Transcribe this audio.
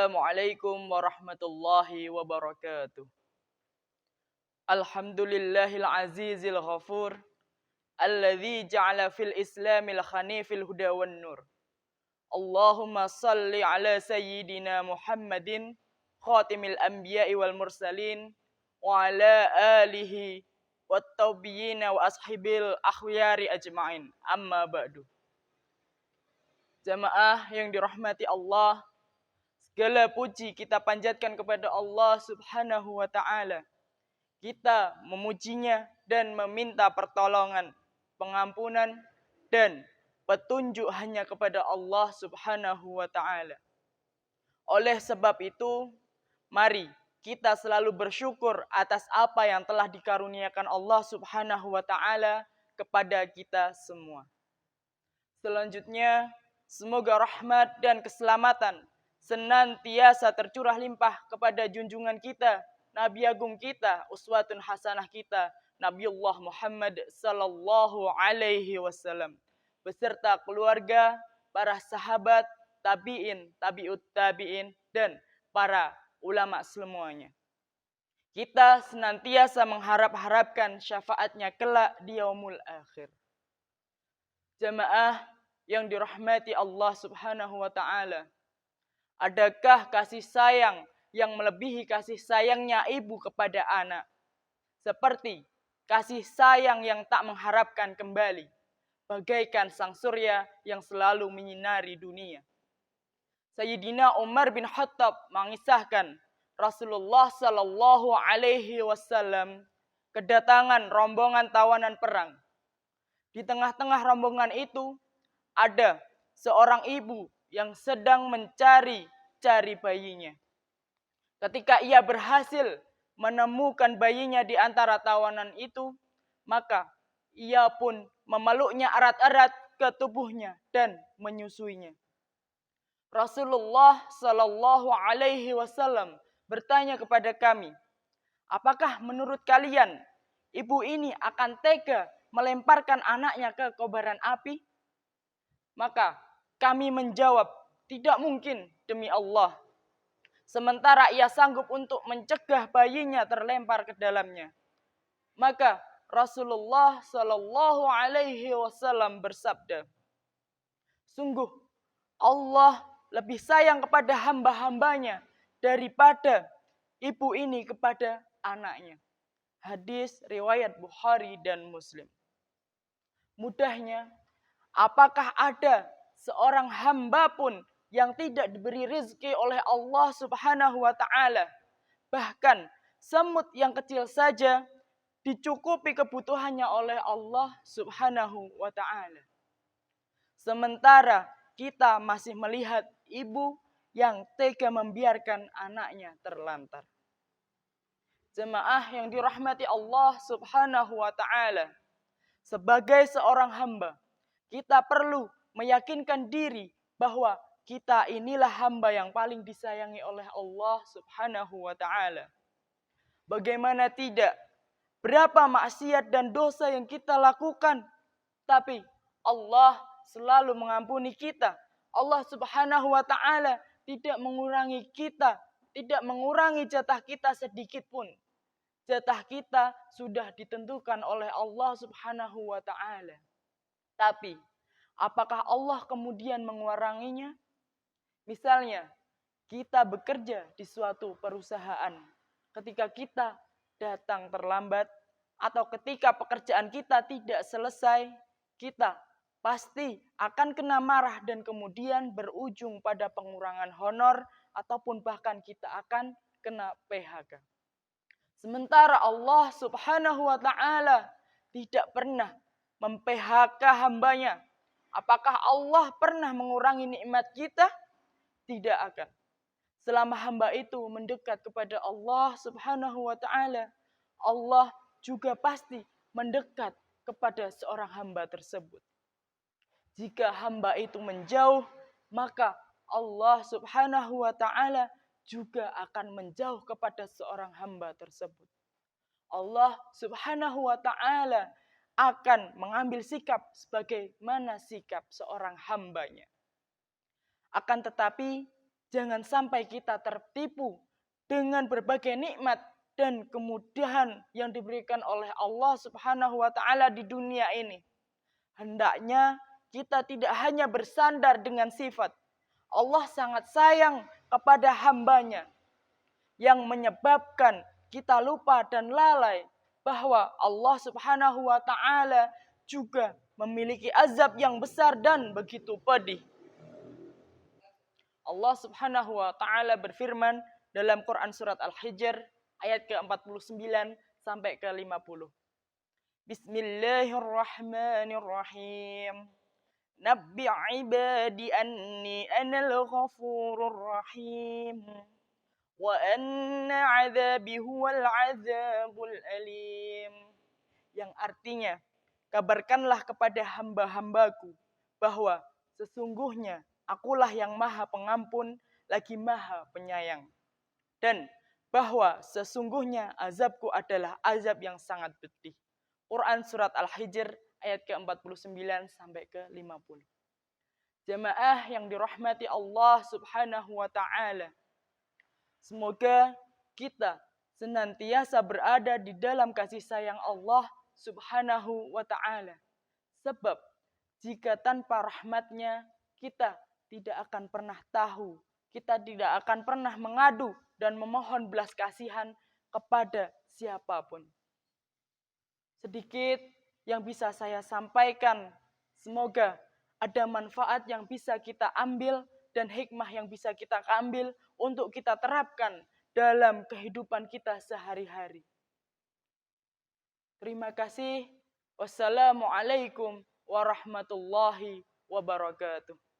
Assalamualaikum warahmatullahi wabarakatuh. Alhamdulillahil azizil ghafur alladzi ja'ala fil islamil khanifil huda wan nur. Allahumma salli ala sayyidina Muhammadin khatimil anbiya'i wal mursalin wa ala alihi wat tabiyyina wa ashabil akhyari ajma'in. Amma ba'du. Jamaah yang dirahmati Allah, segala puji kita panjatkan kepada Allah Subhanahu wa ta'ala. Kita memujinya dan meminta pertolongan, pengampunan, dan petunjuk hanya kepada Allah Subhanahu wa ta'ala. Oleh sebab itu, mari kita selalu bersyukur atas apa yang telah dikaruniakan Allah Subhanahu wa ta'ala kepada kita semua. Selanjutnya, semoga rahmat dan keselamatan senantiasa tercurah limpah kepada junjungan kita, Nabi agung kita, uswatun hasanah kita, Nabiullah Muhammad sallallahu alaihi wasallam, beserta keluarga, para sahabat, tabi'in, tabi'ut tabi'in, dan para ulama semuanya. Kita senantiasa mengharap-harapkan syafaatnya kelak di yaumul akhir. Jamaah yang dirahmati Allah Subhanahu wa ta'ala, adakah kasih sayang yang melebihi kasih sayangnya ibu kepada anak? Seperti kasih sayang yang tak mengharapkan kembali, bagaikan sang surya yang selalu menyinari dunia. Sayyidina Umar bin Khattab mengisahkan Rasulullah sallallahu alaihi wasallam kedatangan rombongan tawanan perang. Di tengah-tengah rombongan itu ada seorang ibu yang sedang mencari bayinya. Ketika ia berhasil menemukan bayinya di antara tawanan itu, maka ia pun memeluknya erat-erat ke tubuhnya dan menyusuinya. Rasulullah sallallahu alaihi wasallam bertanya kepada kami, apakah menurut kalian ibu ini akan tega melemparkan anaknya ke kobaran api? Maka kami menjawab, tidak mungkin demi Allah. Sementara ia sanggup untuk mencegah bayinya terlempar ke dalamnya. Maka Rasulullah sallallahu alaihi wasallam bersabda, sungguh Allah lebih sayang kepada hamba-hambanya daripada ibu ini kepada anaknya. Hadis riwayat Bukhari dan Muslim. Mudahnya, apakah ada seorang hamba pun yang tidak diberi rezeki oleh Allah Subhanahu wa ta'ala? Bahkan semut yang kecil saja dicukupi kebutuhannya oleh Allah Subhanahu wa ta'ala. Sementara kita masih melihat ibu yang tega membiarkan anaknya terlantar. Jemaah yang dirahmati Allah Subhanahu wa ta'ala, sebagai seorang hamba, kita perlu meyakinkan diri bahwa kita inilah hamba yang paling disayangi oleh Allah Subhanahu wa ta'ala. Bagaimana tidak? Berapa maksiat dan dosa yang kita lakukan, tapi Allah selalu mengampuni kita. Allah Subhanahu wa ta'ala tidak mengurangi kita, tidak mengurangi jatah kita sedikit pun. Jatah kita sudah ditentukan oleh Allah Subhanahu wa ta'ala. Tapi apakah Allah kemudian menguranginya? Misalnya, kita bekerja di suatu perusahaan. Ketika kita datang terlambat, atau ketika pekerjaan kita tidak selesai, kita pasti akan kena marah dan kemudian berujung pada pengurangan honor, ataupun bahkan kita akan kena PHK. Sementara Allah Subhanahu wa ta'ala tidak pernah mem-PHK hambanya. Apakah Allah pernah mengurangi nikmat kita? Tidak akan. Selama hamba itu mendekat kepada Allah Subhanahu wa ta'ala, Allah juga pasti mendekat kepada seorang hamba tersebut. Jika hamba itu menjauh, maka Allah Subhanahu wa ta'ala juga akan menjauh kepada seorang hamba tersebut. Allah Subhanahu wa ta'ala akan mengambil sikap sebagaimana sikap seorang hambanya. Akan tetapi Jangan sampai kita tertipu dengan berbagai nikmat dan kemudahan yang diberikan oleh Allah Subhanahu wa taala di dunia ini. Hendaknya kita tidak hanya bersandar dengan sifat. Allah sangat sayang kepada hambanya yang menyebabkan kita lupa dan lalai bahwa Allah Subhanahu wa taala juga memiliki azab yang besar dan begitu pedih. Allah Subhanahu wa taala berfirman dalam Quran surat Al-Hijr ayat ke-49 sampai ke-50. Bismillahirrahmanirrahim. Nabbi' ibadi anni anal ghafurur rahim. Wa anna 'adzabi huwal 'adzabul alim. Yang artinya, kabarkanlah kepada hamba-hambaku bahwa sesungguhnya akulah yang maha pengampun lagi maha penyayang. Dan bahwa sesungguhnya azabku adalah azab yang sangat pedih. Quran surat Al-Hijr ayat ke-49 sampai ke-50. Jamaah yang dirahmati Allah Subhanahu wa taala. Semoga kita senantiasa berada di dalam kasih sayang Allah Subhanahu wa taala. Sebab jika tanpa rahmatnya kita tidak akan pernah tahu, kita tidak akan pernah mengadu dan memohon belas kasihan kepada siapapun. Sedikit yang bisa saya sampaikan, semoga ada manfaat yang bisa kita ambil dan hikmah yang bisa kita ambil untuk kita terapkan dalam kehidupan kita sehari-hari. Terima kasih. Wassalamualaikum warahmatullahi wabarakatuh.